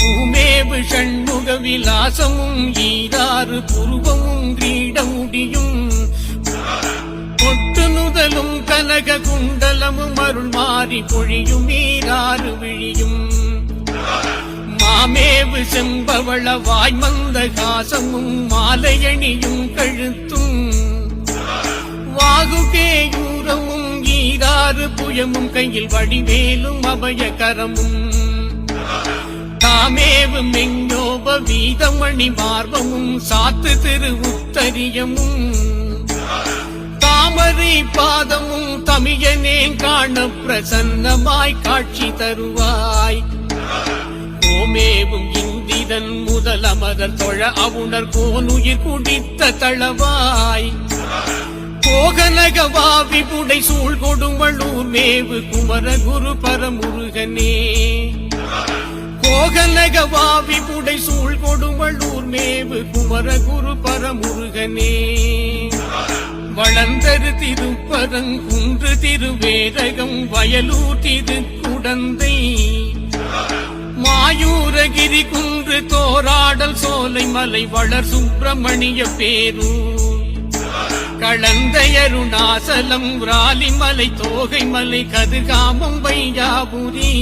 பூமேவு ஷண்முக விலாசமும் ஈராறு புருவமும் கிரீடமுடியும் பொட்டு நுதலும் கனக குண்டலமும் அருள் மாறி பொழியும் ஈராறு விழியும் மாமேவு செம்பவள வாய்மந்த காசமும் மாலையணியும் கழுத்தும் வாகுகேயூரமும் ஈராறு புயமும் கையில் வடிவேலும் அபயகரமும் தாமேவு மெஞ்சோப வீதமணி மார்பமும் சாத்து திரு உத்தரியமும் தாமரை பாதமும் தமியனே காண பிரசன்னமாய் காட்சி தருவாய் கோமேவும் இந்திரன் முதல் அமரர் தொழ அவுணர் கோனுயிர் குடித்த தளவாய் கோகனகவாவி புடை சூழ் கொடுமளூர் மேவு குமர குரு பரமுருகனே கோகனகவாவி புடை சூழ் கொடுமளூர் மேவு குமர குரு பரமுருகனே வளர்ந்தரு திருப்பரங்குன்று திருவேரகம் வயலூர் திருக்குடந்தை மாயூரகிரி குன்று தோராடல் சோலை மலை வளர் சுப்பிரமணிய பேரூர் களந்தை அருணாசலம் ராலிமலை தோகை மலை கதிர்காமம் வையாபுரி